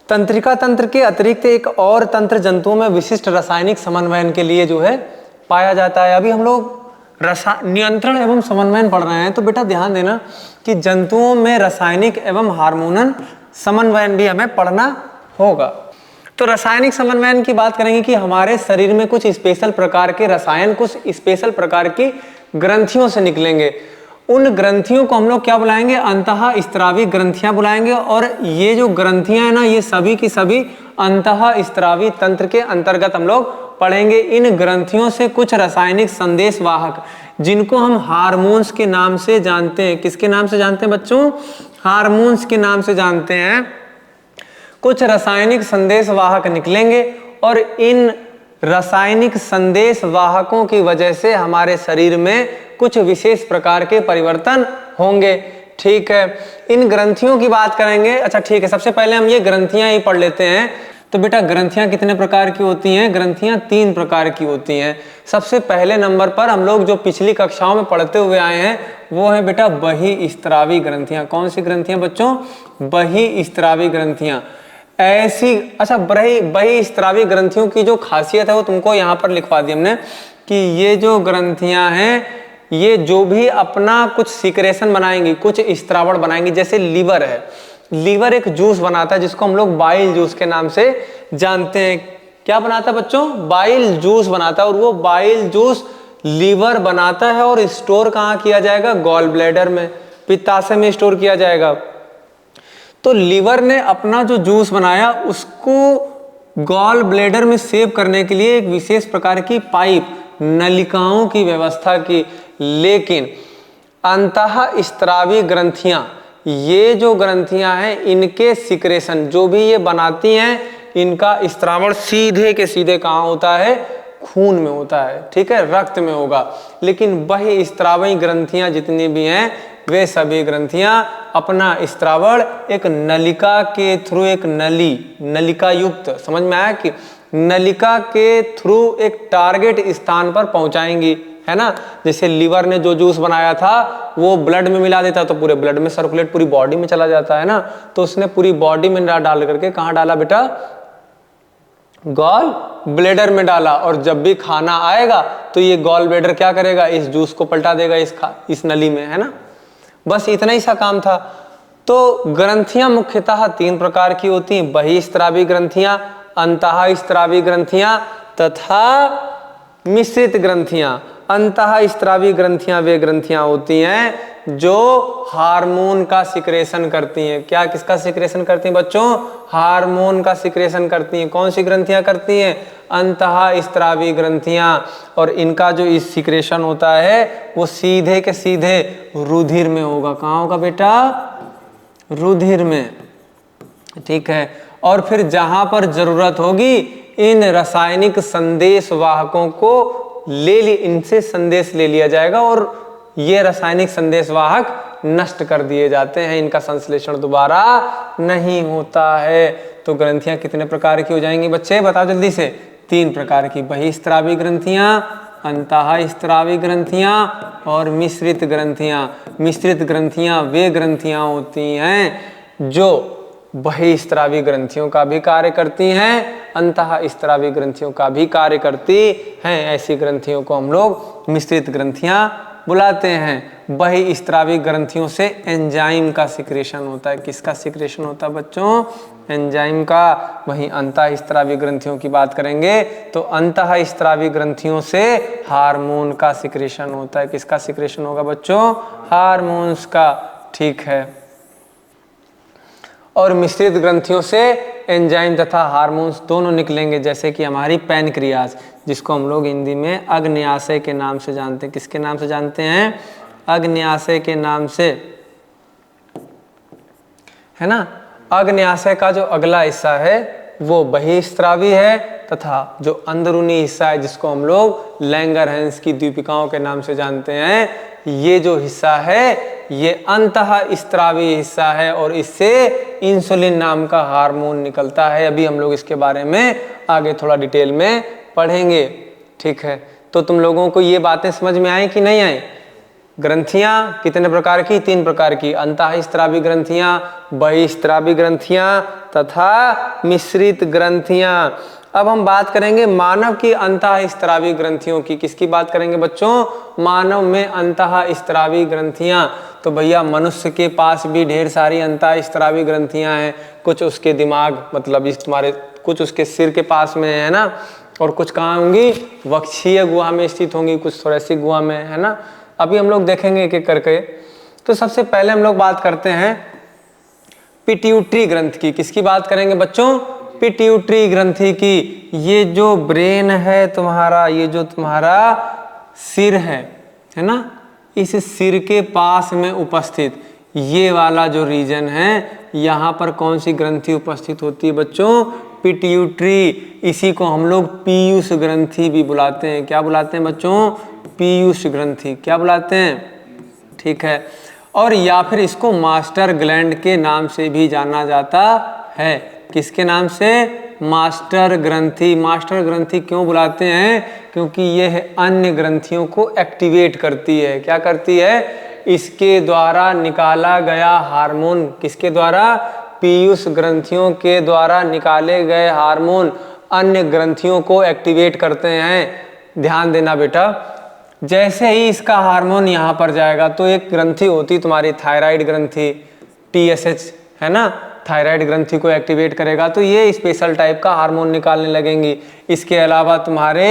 तंत्रिका तंत्र के अतिरिक्त एक और तंत्र जंतुओं में विशिष्ट रासायनिक समन्वयन के लिए जो है पाया जाता है। अभी हम लोग नियंत्रण एवं समन्वयन पढ़ रहे हैं, तो बेटा ध्यान देना कि जंतुओं में रासायनिक एवं हार्मोनल समन्वयन भी हमें पढ़ना होगा। तो रासायनिक समन्वयन की बात करेंगे कि हमारे शरीर में कुछ स्पेशल प्रकार के रसायन कुछ स्पेशल प्रकार की ग्रंथियों से निकलेंगे। उन ग्रंथियों को हम लोग क्या बुलाएंगे? अंतःस्त्रावी ग्रंथियां बुलाएंगे। और ये जो ग्रंथियां है ना, ये सभी की सभी अंतःस्त्रावी तंत्र के अंतर्गत हम लोग पढ़ेंगे। इन ग्रंथियों से कुछ रासायनिक संदेश वाहक, जिनको हम हार्मोन्स के नाम से जानते हैं, किसके नाम से जानते हैं बच्चों? हार्मोन्स के नाम से जानते हैं। कुछ रासायनिक संदेश वाहक निकलेंगे और इन रासायनिक संदेश वाहकों की वजह से हमारे शरीर में कुछ विशेष प्रकार के परिवर्तन होंगे। ठीक है, इन ग्रंथियों की बात करेंगे। अच्छा ठीक है, सबसे पहले हम ये ग्रंथियां ही पढ़ लेते हैं। तो बेटा ग्रंथियां कितने प्रकार की होती हैं? ग्रंथियां 3 प्रकार की होती हैं। सबसे पहले नंबर पर हम लोग जो पिछली कक्षाओं में पढ़ते हुए आए हैं वो है बेटा बहिस्त्रावी ग्रंथियां। कौन सी ग्रंथियां बच्चों? बहिस्त्रावी ग्रंथियां। ऐसी अच्छा बहिस्त्रावी ग्रंथियों की जो खासियत है वो तुमको यहाँ पर लिखवा दी हमने कि ये जो ग्रंथियां हैं ये जो भी अपना कुछ सीक्रेशन बनाएंगी, कुछ स्त्रावण बनाएंगी। जैसे लीवर है, लीवर एक जूस बनाता है जिसको हम लोग बाइल जूस के नाम से जानते हैं। क्या बनाता है बच्चों? बाइल जूस बनाता है। और वो बाइल जूस लीवर बनाता है और स्टोर कहाँ किया जाएगा? गॉल ब्लैडर में, पित्ताशय में स्टोर किया जाएगा। तो लीवर ने अपना जो जूस बनाया उसको गॉल ब्लैडर में सेव करने के लिए एक विशेष प्रकार की पाइप, नलिकाओं की व्यवस्था की। लेकिन अंतःस्त्रावी ग्रंथियां, ये जो ग्रंथियां हैं इनके सिक्रेशन जो भी ये बनाती हैं, इनका स्त्रावण सीधे के सीधे कहाँ होता है? खून में होता है। ठीक है, रक्त में होगा। लेकिन बहिस्त्रावी ग्रंथियां जितनी भी हैं वे सभी ग्रंथियां अपना स्त्रावण एक नलिका के थ्रू, एक नलिका युक्त, समझ में आया कि नलिका के थ्रू एक टारगेट स्थान पर पहुंचाएंगी, है ना। जैसे लीवर ने जो जूस बनाया था वो ब्लड में मिला देता तो पूरे ब्लड में सर्कुलेट पूरी बॉडी में चला जाता है ना। तो उसने पूरी बॉडी में डाल करके कहाँ डाला बेटा? गॉल ब्लैडर में डाला। और जब भी खाना आएगा तो ये गॉल ब्लैडर क्या करेगा? इस जूस को पलटा देगा इस नली में, है ना। बस इतना ही सा काम था। तो ग्रंथियां मुख्यतः 3 प्रकार की होती हैं: बहिस्त्रावी ग्रंथियां, अंतःस्त्रावी ग्रंथियां तथा मिश्रित ग्रंथियां। अंतःस्त्रावी ग्रंथियां वे ग्रंथियां होती हैं जो हार्मोन का सिक्रेशन करती हैं। क्या किसका सिक्रेशन करती हैं बच्चों? हार्मोन का सिक्रेशन करती हैं। कौन सी ग्रंथियां करती हैं? अंतःस्त्रावी ग्रंथियां। और इनका जो इस सिक्रेशन होता है वो सीधे के सीधे रुधिर में होगा। कहाँ होगा बेटा? रुधिर में। ठीक है, और फिर जहां पर जरूरत होगी इन रासायनिक संदेश वाहकों को इनसे संदेश ले लिया जाएगा और ये रासायनिक संदेश वाहक नष्ट कर दिए जाते हैं। इनका संश्लेषण दोबारा नहीं होता है। तो ग्रंथियां कितने प्रकार की हो जाएंगी बच्चे? बताओ जल्दी से। 3 प्रकार की: बहिस्त्रावी ग्रंथियां, अंतःस्त्रावी ग्रंथियां और मिश्रित ग्रंथियां। मिश्रित ग्रंथियां वे ग्रंथियां होती हैं जो बहिस्त्रावी ग्रंथियों का भी कार्य करती हैं, अंतःस्त्रावी ग्रंथियों का भी कार्य करती हैं। ऐसी ग्रंथियों को हम लोग मिश्रित ग्रंथियां बुलाते हैं। बहिस्त्रावी ग्रंथियों से एंजाइम का सिक्रेशन होता है। किसका सिक्रेशन होता है बच्चों? एंजाइम का। वहीं अंतःस्त्रावी ग्रंथियों की बात करेंगे तो अंतःस्त्रावी ग्रंथियों से हार्मोन का सिक्रेशन होता है। किसका सिक्रेशन होगा बच्चों? हार्मोन्स का। ठीक है, और मिश्रित ग्रंथियों से एंजाइम तथा हार्मोन्स दोनों निकलेंगे। जैसे कि हमारी पैनक्रियाज, जिसको हम लोग हिंदी में अग्न्याशय के नाम से जानते हैं। किसके नाम से जानते हैं? अग्न्याशय के नाम से, है ना। अग्न्याशय का जो अगला हिस्सा है वो बहिस्त्रावी है तथा जो अंदरूनी हिस्सा है जिसको हम लोग लैंगरहैंस की दीपिकाओं के नाम से जानते हैं, ये जो हिस्सा है ये अंतःस्त्रावी हिस्सा है और इससे इंसुलिन नाम का हार्मोन निकलता है। अभी हम लोग इसके बारे में आगे थोड़ा डिटेल में पढ़ेंगे। ठीक है, तो तुम लोगों को ये बातें समझ में आई कि नहीं आई? ग्रंथियां कितने प्रकार की? 3 प्रकार की, अंतःस्रावी ग्रंथियां, बहिस्रावी ग्रंथियां तथा मिश्रित ग्रंथियां। अब हम बात करेंगे मानव की अंतःस्रावी ग्रंथियों की। किसकी बात करेंगे बच्चों? मानव में अंतःस्रावी ग्रंथियां। तो भैया मनुष्य के पास भी ढेर सारी अंतःस्रावी ग्रंथियां हैं। कुछ उसके दिमाग मतलब इस तुम्हारे कुछ उसके सिर के पास में है ना, और कुछ कहाँ होंगी? वक्षीय गुहा में स्थित होंगी, कुछ थोरेसिक गुहा में, है ना। अभी हम लोग देखेंगे एक एक करके। तो सबसे पहले हम लोग बात करते हैं पिट्यूटरी ग्रंथि की। किसकी बात करेंगे बच्चों? पिट्यूटरी ग्रंथि की। ये जो ब्रेन है तुम्हारा, ये जो तुम्हारा सिर है ना, इस सिर के पास में उपस्थित ये वाला जो रीजन है, यहाँ पर कौन सी ग्रंथि उपस्थित होती है बच्चों? पिट्यूटरी। इसी को हम लोग पीयूष ग्रंथि भी बुलाते हैं। क्या बुलाते हैं बच्चों? पीयूष ग्रंथि। क्या बुलाते हैं? ठीक है। और या फिर इसको मास्टर ग्लैंड के नाम से भी जाना जाता है। किसके नाम से? मास्टर ग्रंथि। मास्टर ग्रंथि क्यों बुलाते हैं? क्योंकि यह अन्य ग्रंथियों को एक्टिवेट करती है। क्या करती है? इसके द्वारा निकाला गया हार्मोन, किसके द्वारा? पीयूष ग्रंथियों के द्वारा निकाले गए हार्मोन अन्य ग्रंथियों को एक्टिवेट करते हैं। ध्यान देना बेटा, जैसे ही इसका हार्मोन यहाँ पर जाएगा तो एक ग्रंथि होती तुम्हारी थायराइड ग्रंथि, TSH, है ना, थायराइड ग्रंथि को एक्टिवेट करेगा तो ये स्पेशल टाइप का हार्मोन निकालने लगेंगी। इसके अलावा तुम्हारे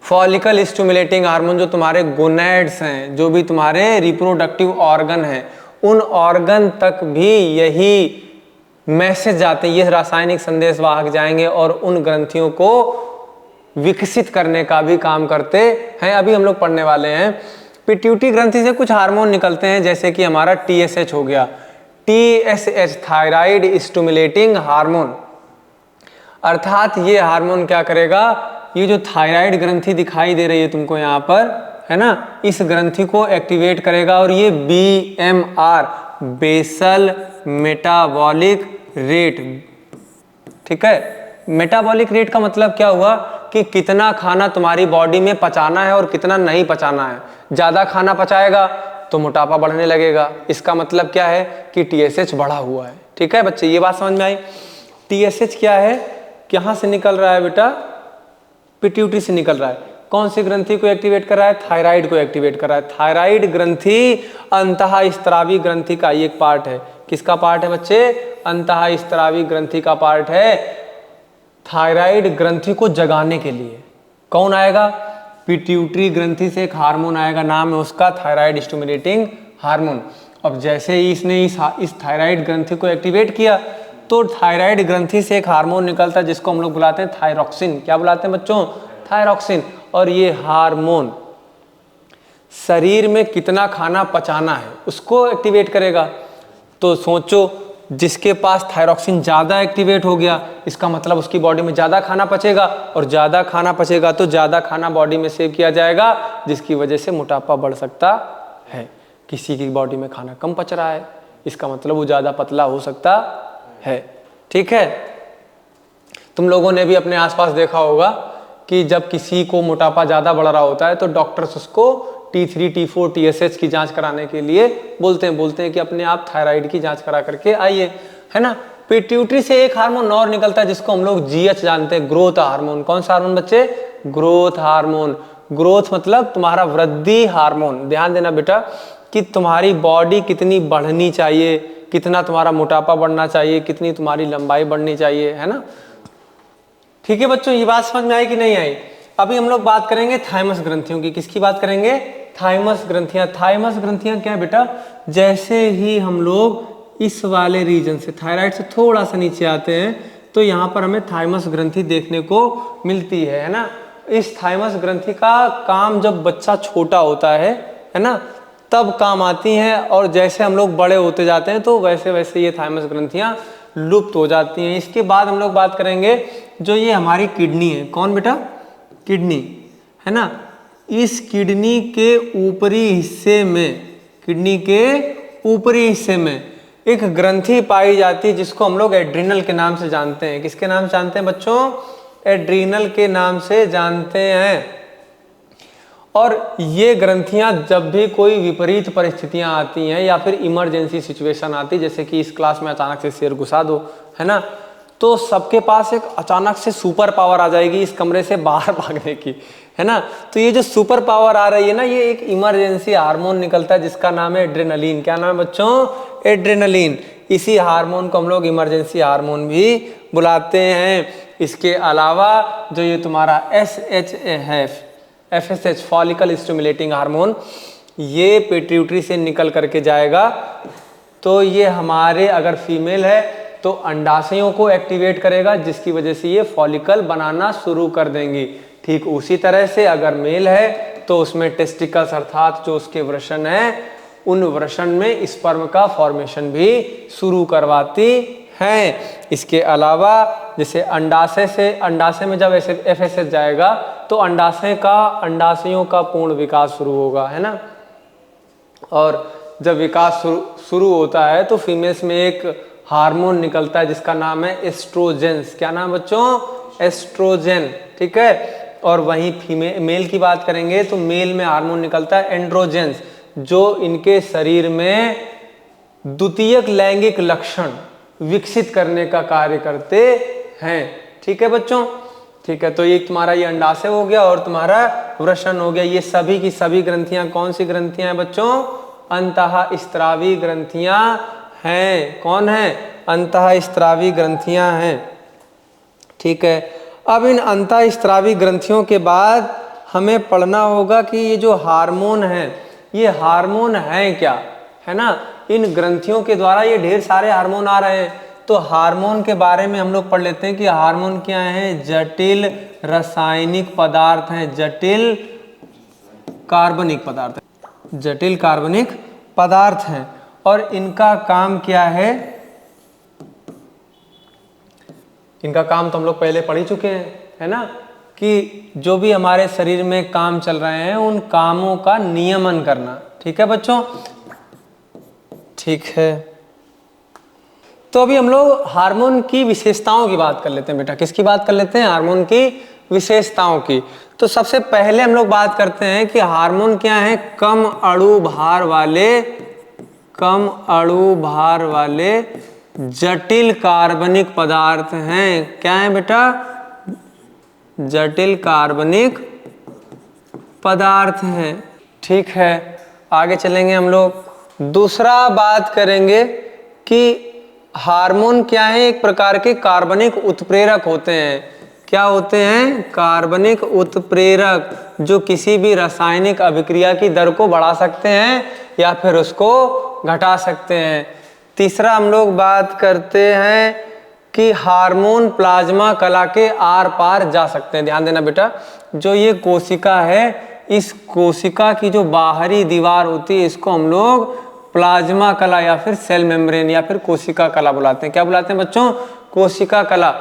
फॉलिकल स्टिमुलेटिंग हार्मोन, जो तुम्हारे गोनैड्स हैं, जो भी तुम्हारे रिप्रोडक्टिव ऑर्गन हैं, उन ऑर्गन तक भी यही मैसेज जाते हैं, ये रासायनिक संदेश वाहक जाएंगे और उन ग्रंथियों को विकसित करने का भी काम करते हैं। अभी हम लोग पढ़ने वाले हैं। पिट्यूटरी ग्रंथि से कुछ हार्मोन निकलते हैं, जैसे कि हमारा TSH हो गया, TSH थायराइड स्टिमुलेटिंग हार्मोन। अर्थात ये हार्मोन क्या करेगा? ये जो थायराइड ग्रंथि दिखाई दे रही है तुमको यहाँ पर, है ना, इस ग्रंथि को एक्टिवेट करेगा और ये BMR, बेसल मेटाबॉलिक रेट, ठीक है। मेटाबॉलिक रेट का मतलब क्या हुआ कि कितना खाना तुम्हारी बॉडी में पचाना है और कितना नहीं पचाना है। ज़्यादा खाना पचाएगा तो मोटापा बढ़ने लगेगा। इसका मतलब क्या है कि TSH बढ़ा हुआ है। ठीक है बच्चे, ये बात समझ में आई? TSH क्या है? कहाँ से निकल रहा है बेटा? पिट्यूटरी से निकल रहा है। कौन सी ग्रंथि को एक्टिवेट कर रहा है? थायराइड को एक्टिवेट कर रहा है। थायराइड ग्रंथि अंतःस्रावी ग्रंथि का एक पार्ट है। किसका पार्ट है बच्चे? अंतःस्रावी ग्रंथि का पार्ट है। थायराइड ग्रंथि को जगाने के लिए कौन आएगा? पिट्यूटरी ग्रंथि से एक हार्मोन आएगा, नाम है उसका थायराइड स्टिमुलेटिंग हार्मोन। अब जैसे ही इसने इस थायराइड ग्रंथि को एक्टिवेट किया तो थायराइड ग्रंथि से एक हार्मोन निकलता है जिसको हम लोग बुलाते हैं थायरॉक्सिन। क्या बुलाते हैं बच्चों? थायरॉक्सिन। और ये हार्मोन शरीर में कितना खाना पचाना है उसको एक्टिवेट करेगा। तो सोचो, जिसके पास थायरॉक्सिन ज़्यादा एक्टिवेट हो गया, इसका मतलब उसकी बॉडी में ज़्यादा खाना पचेगा, और ज़्यादा खाना पचेगा तो ज़्यादा खाना बॉडी में सेव किया जाएगा, जिसकी वजह से मोटापा बढ़ सकता है। किसी की बॉडी में खाना कम पच रहा है, इसका मतलब वो ज़्यादा पतला हो सकता है। ठीक है, तुम लोगों ने भी अपने आसपास देखा होगा कि जब किसी को मोटापा ज़्यादा बढ़ रहा होता है तो डॉक्टर्स उसको T3, T4, TSH की जांच कराने के लिए बोलते हैं कि अपने आप थायराइड की जांच करा करके आइए, है ना। पिट्यूटरी से एक हार्मोन और निकलता है जिसको हम लोग GH जानते हैं, ग्रोथ हार्मोन। कौन सा हार्मोन बच्चे? Growth hormone. ग्रोथ मतलब तुम्हारा वृद्धि हार्मोन। ध्यान देना बेटा कि तुम्हारी बॉडी कितनी बढ़नी चाहिए, कितना तुम्हारा मोटापा बढ़ना चाहिए, कितनी तुम्हारी लंबाई बढ़नी चाहिए, है ना। ठीक है बच्चों, ये बात समझ में आई कि नहीं आई? अभी हम लोग बात करेंगे थाइमस ग्रंथियों की। किसकी बात करेंगे? थाइमस ग्रंथियां। थाइमस ग्रंथियां क्या है बेटा? जैसे ही हम लोग इस वाले रीजन से, थायराइड से थोड़ा सा नीचे आते हैं तो यहाँ पर हमें थाइमस ग्रंथि देखने को मिलती है ना। इस थाइमस ग्रंथि का काम जब बच्चा छोटा होता है ना, तब काम आती हैं, और जैसे हम लोग बड़े होते जाते हैं तो वैसे वैसे ये थाइमस ग्रंथियां लुप्त हो जाती हैं। इसके बाद हम लोग बात करेंगे जो ये हमारी किडनी है। कौन बेटा? किडनी, है ना। इस किडनी के ऊपरी हिस्से में, किडनी के ऊपरी हिस्से में एक ग्रंथि पाई जाती है जिसको हम लोग एड्रीनल के नाम से जानते हैं। किसके नाम से जानते हैं बच्चों? एड्रीनल के नाम से जानते हैं। और ये ग्रंथियां जब भी कोई विपरीत परिस्थितियां आती हैं या फिर इमरजेंसी सिचुएशन आती, जैसे कि इस क्लास में अचानक से शेर घुसा दो, है ना, तो सबके पास एक अचानक से सुपर पावर आ जाएगी इस कमरे से बाहर भागने की, है ना। तो ये जो सुपर पावर आ रही है ना, ये एक इमरजेंसी हार्मोन निकलता है जिसका नाम है एड्रेनलिन। क्या नाम है बच्चों? एड्रेनलिन। इसी हार्मोन को हम लोग इमरजेंसी हार्मोन भी बुलाते हैं। इसके अलावा जो ये तुम्हारा SHA है, FSH फॉलिकल स्टिमुलेटिंग हार्मोन, ये पिट्यूटरी से निकल करके जाएगा, तो ये हमारे अगर फीमेल है तो अंडाशयों को एक्टिवेट करेगा, जिसकी वजह से ये फॉलिकल बनाना शुरू कर देंगी। ठीक उसी तरह से अगर मेल है तो उसमें टेस्टिकल्स अर्थात जो उसके वृषण है, उन वृषण में स्पर्म का फॉर्मेशन भी शुरू करवाती हैं। इसके अलावा जैसे अंडाशय में जब FSH जाएगा तो अंडाशयों का पूर्ण विकास शुरू होगा, है ना। और जब विकास शुरू होता है तो फीमेल्स में एक हार्मोन निकलता है जिसका नाम है एस्ट्रोजेंस। क्या नाम बच्चों? एस्ट्रोजेन। ठीक है। और वहीं मेल की बात करेंगे तो मेल में हार्मोन निकलता है एंड्रोजेंस, जो इनके शरीर में द्वितीयक लैंगिक लक्षण विकसित करने का कार्य करते हैं। ठीक है बच्चों? ठीक है। तो ये तुम्हारा ये अंडाशय हो गया और तुम्हारा वृषण हो गया। ये सभी की सभी ग्रंथियां कौन सी ग्रंथियां हैं बच्चों? अंतःस्त्रावी ग्रंथियां हैं। कौन है? अंतःस्त्रावी ग्रंथियां हैं। ठीक है। अब इन अंतःस्त्रावी ग्रंथियों के बाद हमें पढ़ना होगा कि ये जो हार्मोन है, ये हार्मोन है क्या, है ना। इन ग्रंथियों के द्वारा ये ढेर सारे हार्मोन आ रहे हैं, तो हार्मोन के बारे में हम लोग पढ़ लेते हैं कि हार्मोन क्या है। जटिल रासायनिक पदार्थ हैं, जटिल कार्बनिक पदार्थ, जटिल कार्बनिक पदार्थ हैं। और इनका काम क्या है? इनका काम तो हम लोग पहले पढ़ ही चुके हैं, है ना, कि जो भी हमारे शरीर में काम चल रहे हैं उन कामों का नियमन करना। ठीक है बच्चों? ठीक है। तो अभी हम लोग हार्मोन की विशेषताओं की बात कर लेते हैं बेटा। किसकी बात कर लेते हैं? हार्मोन की विशेषताओं की। तो सबसे पहले हम लोग बात करते हैं कि हार्मोन क्या है। कम अणु भार वाले जटिल कार्बनिक पदार्थ हैं। क्या है बेटा? जटिल कार्बनिक पदार्थ हैं। ठीक है। आगे चलेंगे हम लोग। दूसरा बात करेंगे कि हार्मोन क्या है। एक प्रकार के कार्बनिक उत्प्रेरक होते हैं। क्या होते हैं? कार्बनिक उत्प्रेरक, जो किसी भी रासायनिक अभिक्रिया की दर को बढ़ा सकते हैं या फिर उसको घटा सकते हैं। तीसरा हम लोग बात करते हैं कि हार्मोन प्लाज्मा कला के आर पार जा सकते हैं। ध्यान देना बेटा, जो ये कोशिका है, इस कोशिका की जो बाहरी दीवार होती है इसको हम लोग प्लाज्मा कला या फिर सेल मेम्ब्रेन या फिर कोशिका कला बुलाते हैं। क्या बुलाते हैं बच्चों? कोशिका कला।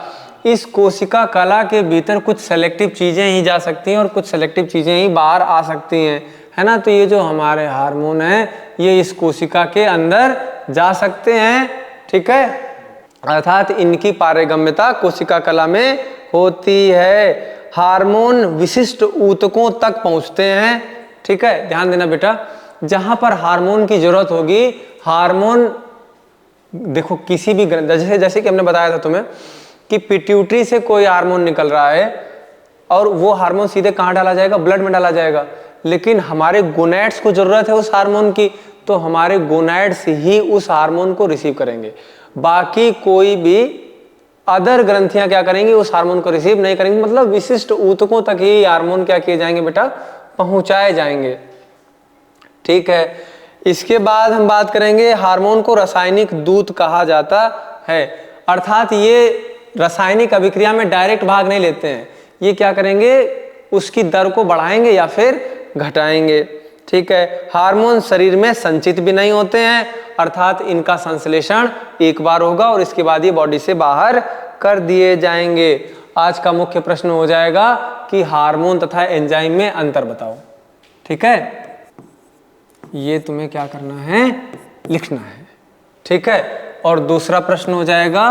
इस कोशिका कला के भीतर कुछ सेलेक्टिव चीजें ही जा सकती हैं और कुछ सेलेक्टिव चीजें ही बाहर आ सकती हैं, है ना। तो ये जो हमारे हार्मोन है ये इस कोशिका के अंदर जा सकते हैं। ठीक है। अर्थात इनकी पारगम्यता कोशिका कला में होती है। हार्मोन विशिष्ट ऊतकों तक पहुंचते हैं। ठीक है। ध्यान देना बेटा, जहां पर हार्मोन की जरूरत होगी, हार्मोन देखो किसी भी जैसे कि हमने बताया था तुम्हें कि पिट्यूटरी से कोई हार्मोन निकल रहा है और वो हार्मोन सीधे कहाँ डाला जाएगा? ब्लड में डाला जाएगा। लेकिन हमारे गोनैड्स को जरूरत है उस हार्मोन की, तो हमारे गोनैड्स ही उस हार्मोन को रिसीव करेंगे। बाकी कोई भी अदर ग्रंथियां क्या करेंगी? उस हार्मोन को रिसीव नहीं करेंगी। मतलब विशिष्ट ऊतकों तक ही हार्मोन क्या किए जाएंगे बेटा? पहुंचाए जाएंगे। ठीक है। इसके बाद हम बात करेंगे हार्मोन को रासायनिक दूत कहा जाता है। अर्थात ये रासायनिक अभिक्रिया में डायरेक्ट भाग नहीं लेते हैं, ये क्या करेंगे? उसकी दर को बढ़ाएंगे या फिर घटाएंगे। ठीक है। हार्मोन शरीर में संचित भी नहीं होते हैं, अर्थात इनका संश्लेषण एक बार होगा और इसके बाद ये बॉडी से बाहर कर दिए जाएंगे। आज का मुख्य प्रश्न हो जाएगा कि हार्मोन तथा एंजाइम में अंतर बताओ। ठीक है। ये तुम्हें क्या करना है? लिखना है। ठीक है। और दूसरा प्रश्न हो जाएगा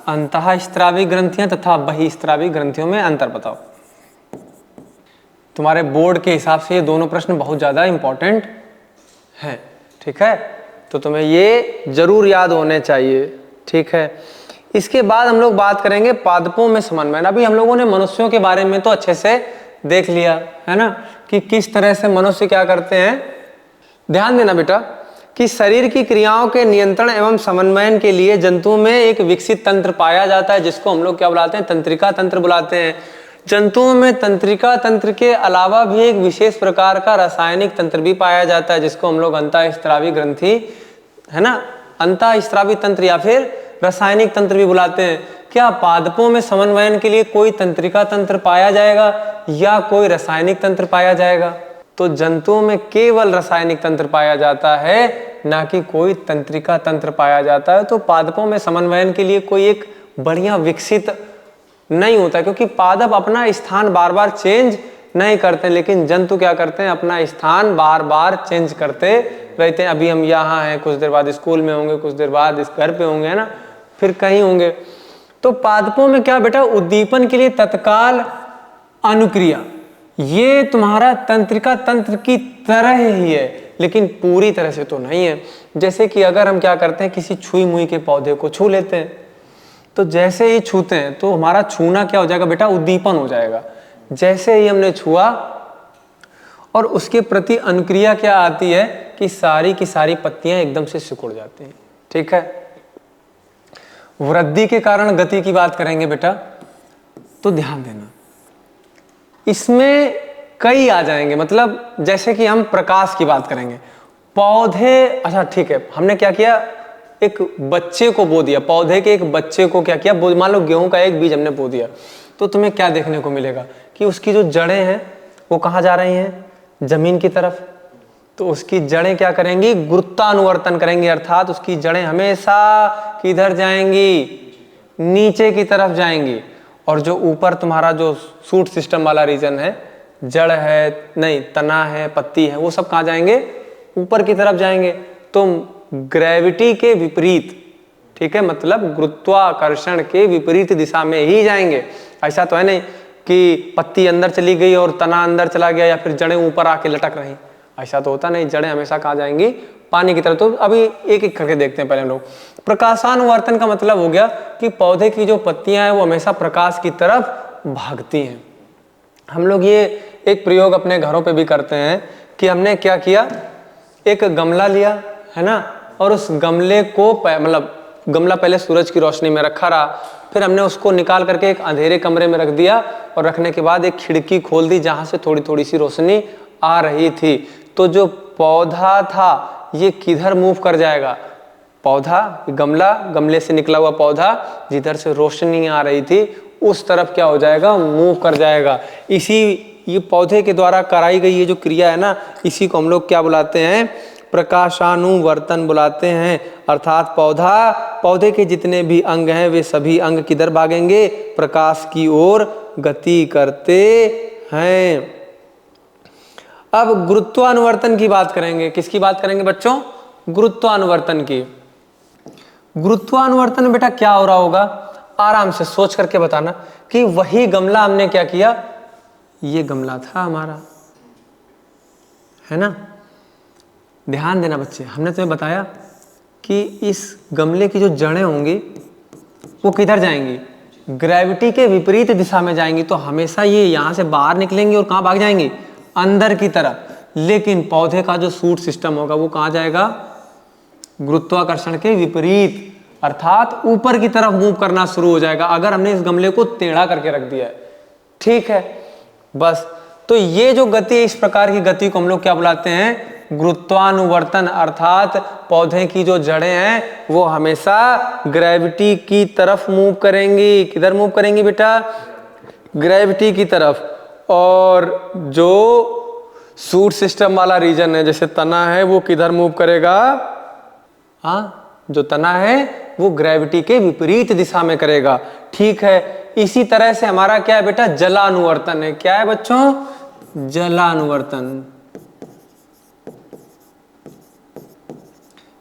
अंतःस्त्रावी ग्रंथियां तथा बहिस्त्रावी ग्रंथियों में अंतर बताओ। तुम्हारे बोर्ड के हिसाब से ये दोनों प्रश्न बहुत ज़्यादा इंपॉर्टेंट हैं, ठीक है। तो तुम्हें ये जरूर याद होने चाहिए, ठीक है। इसके बाद हम लोग बात करेंगे पादपों में समन्वय। अभी हम लोगों ने मनुष्यों के बारे में तो अच्छे से देख लिया है ना, कि किस तरह से मनुष्य क्या करते हैं। ध्यान देना बेटा कि शरीर की क्रियाओं के नियंत्रण एवं समन्वयन के लिए जंतुओं में एक विकसित तंत्र पाया जाता है, जिसको हम लोग क्या बुलाते हैं, तंत्रिका तंत्र बुलाते हैं। जंतुओं में तंत्रिका तंत्र के अलावा भी एक विशेष प्रकार का रासायनिक तंत्र भी पाया जाता है, जिसको हम लोग अंतःस्रावी ग्रंथि है ना, अंतःस्रावी तंत्र या फिर रासायनिक तंत्र भी बुलाते हैं। क्या पादपों में समन्वयन के लिए कोई तंत्रिका तंत्र पाया जाएगा या कोई रासायनिक तंत्र पाया जाएगा? तो जंतुओं में केवल रासायनिक तंत्र पाया जाता है, ना कि कोई तंत्रिका तंत्र पाया जाता है। तो पादपों में समन्वयन के लिए कोई एक बढ़िया विकसित नहीं होता, क्योंकि पादप अपना स्थान बार बार चेंज नहीं करते, लेकिन जंतु क्या करते हैं, अपना स्थान बार बार चेंज करते रहते हैं। अभी हम यहाँ हैं, कुछ देर बाद स्कूल में होंगे, कुछ देर बाद इस घर पे होंगे, है ना, फिर कहीं होंगे। तो पादपों में क्या बेटा, उद्दीपन के लिए तत्काल अनुक्रिया, ये तुम्हारा तंत्रिका तंत्र की तरह ही है, लेकिन पूरी तरह से तो नहीं है। जैसे कि अगर हम क्या करते हैं, किसी छुई मुई के पौधे को छू लेते हैं, तो जैसे ही छूते हैं तो हमारा छूना क्या हो जाएगा बेटा, उद्दीपन हो जाएगा। जैसे ही हमने छुआ और उसके प्रति अनुक्रिया क्या आती है कि सारी की सारी पत्तियां एकदम से सिकुड़ जाती हैं, ठीक है। वृद्धि के कारण गति की बात करेंगे बेटा, तो ध्यान देना, इसमें कई आ जाएंगे। मतलब जैसे कि हम प्रकाश की बात करेंगे, पौधे, अच्छा ठीक है, हमने क्या किया, एक बच्चे को बो दिया, पौधे के एक बच्चे को क्या किया, मान लो गेहूं का एक बीज हमने बो दिया, तो तुम्हें क्या देखने को मिलेगा कि उसकी जो जड़ें हैं वो कहाँ जा रही हैं, जमीन की तरफ। तो उसकी जड़ें क्या करेंगी, गुरुत्वानुवर्तन करेंगी, अर्थात उसकी जड़ें हमेशा किधर जाएंगी, नीचे की तरफ जाएंगी। और जो ऊपर तुम्हारा जो सूट सिस्टम वाला रीजन है, जड़ है नहीं, तना है, पत्ती है, वो सब कहाँ जाएंगे, ऊपर की तरफ जाएंगे। तो ग्रेविटी के विपरीत, ठीक है, मतलब गुरुत्वाकर्षण के विपरीत दिशा में ही जाएंगे। ऐसा तो है नहीं कि पत्ती अंदर चली गई और तना अंदर चला गया, या फिर जड़ें ऊपर आके लटक रही, ऐसा तो होता नहीं। जड़ें हमेशा कहाँ जाएंगी, पानी की तरफ। तो अभी एक एक करके देखते हैं पहले हम लोग। प्रकाशानुवर्तन का मतलब हो गया कि पौधे की जो पत्तियां हैं वो हमेशा प्रकाश की तरफ भागती हैं। हम लोग ये एक प्रयोग अपने घरों पे भी करते हैं कि हमने क्या किया, एक गमला लिया है ना, और उस गमले को मतलब गमला पहले सूरज की रोशनी में रखा रहा, फिर हमने उसको निकाल करके एक अंधेरे कमरे में रख दिया, और रखने के बाद एक खिड़की खोल दी जहां से थोड़ी थोड़ी सी रोशनी आ रही थी। तो जो पौधा था ये किधर मूव कर जाएगा, पौधा, गमला, गमले से निकला हुआ पौधा जिधर से रोशनी आ रही थी उस तरफ क्या हो जाएगा, मूव कर जाएगा। इसी ये पौधे के द्वारा कराई गई ये जो क्रिया है ना, इसी को हम लोग क्या बुलाते हैं, प्रकाशानुवर्तन बुलाते हैं। अर्थात पौधे के जितने भी अंग हैं वे सभी अंग किधर भागेंगे, प्रकाश की ओर गति करते हैं। अब गुरुत्वानुवर्तन की बात करेंगे। किसकी बात करेंगे बच्चों, गुरुत्वानुवर्तन की। गुरुत्वानुवर्तन में बेटा क्या हो रहा होगा, आराम से सोच करके बताना कि वही गमला हमने क्या किया, ये गमला था हमारा, है ना। ध्यान देना बच्चे, हमने तुम्हें बताया कि इस गमले की जो जड़ें होंगी वो किधर जाएंगी, ग्रेविटी के विपरीत दिशा में जाएंगी। तो हमेशा ये यहाँ से बाहर निकलेंगी और कहाँ भाग जाएंगी, अंदर की तरफ। लेकिन पौधे का जो सूट सिस्टम होगा वो कहाँ जाएगा, गुरुत्वाकर्षण के विपरीत, अर्थात ऊपर की तरफ मूव करना शुरू हो जाएगा अगर हमने इस गमले को टेढ़ा करके रख दिया है, ठीक है। बस, तो ये जो गति, इस प्रकार की गति को हम लोग क्या बुलाते हैं, गुरुत्वानुवर्तन। अर्थात पौधे की जो जड़ें हैं वो हमेशा ग्रेविटी की तरफ मूव करेंगी। किधर मूव करेंगी बेटा, ग्रेविटी की तरफ। और जो सूट सिस्टम वाला रीजन है, जैसे तना है, वो किधर मूव करेगा, हाँ, जो तना है वो ग्रेविटी के विपरीत दिशा में करेगा, ठीक है। इसी तरह से हमारा क्या है बेटा, जलानुवर्तन है। क्या है बच्चों, जलानुवर्तन।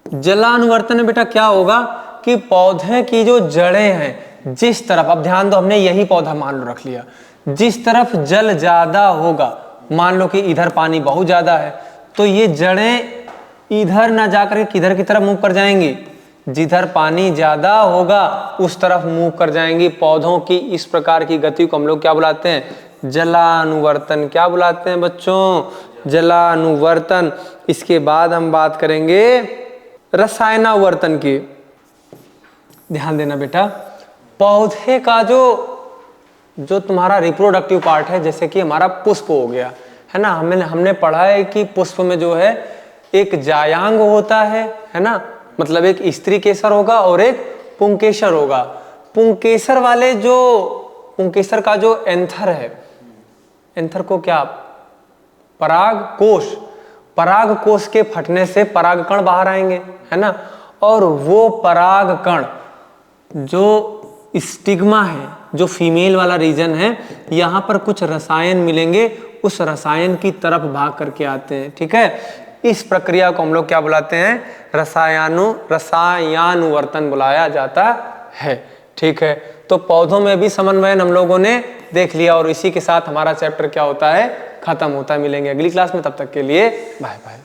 जलानुवर्तन में बेटा क्या होगा कि पौधे की जो जड़ें हैं जिस तरफ, अब ध्यान दो, हमने यही पौधा मान लो रख लिया, जिस तरफ जल ज्यादा होगा मान लो कि इधर पानी बहुत ज़्यादा है तो ये जड़ें इधर ना जाकर किधर की तरफ मूव कर जाएंगी, जिधर पानी ज़्यादा होगा उस तरफ मूव कर जाएंगी। पौधों की इस प्रकार की गति को हम लोग क्या बुलाते हैं? जलानुवर्तन। क्या बुलाते हैं बच्चों? जलानुवर्तन। इसके बाद हम बात करेंगे रसायनावर्तन की। ध्यान देना बेटा, पौधे का जो तुम्हारा रिप्रोडक्टिव पार्ट है, जैसे कि हमारा पुष्प हो गया है ना, हमने पढ़ा है कि पुष्प में जो है एक जायांग होता है ना, मतलब एक स्त्री केसर होगा और एक पुंकेसर होगा। पुंकेसर का जो एंथर है, एंथर को क्या, पराग कोश के फटने से परागकण बाहर आएंगे है ना, और वो परागकण जो स्टिग्मा है, जो फीमेल वाला रीजन है, यहाँ पर कुछ रसायन मिलेंगे, उस रसायन की तरफ भाग करके आते हैं। ठीक है, इस प्रक्रिया को हम लोग क्या बुलाते हैं? रसायनानुवर्तन बुलाया जाता है। ठीक है, तो पौधों में भी समन्वयन हम लोगों ने देख लिया और इसी के साथ हमारा चैप्टर क्या होता है? खत्म होता है। मिलेंगे अगली क्लास में, तब तक के लिए बाय बाय।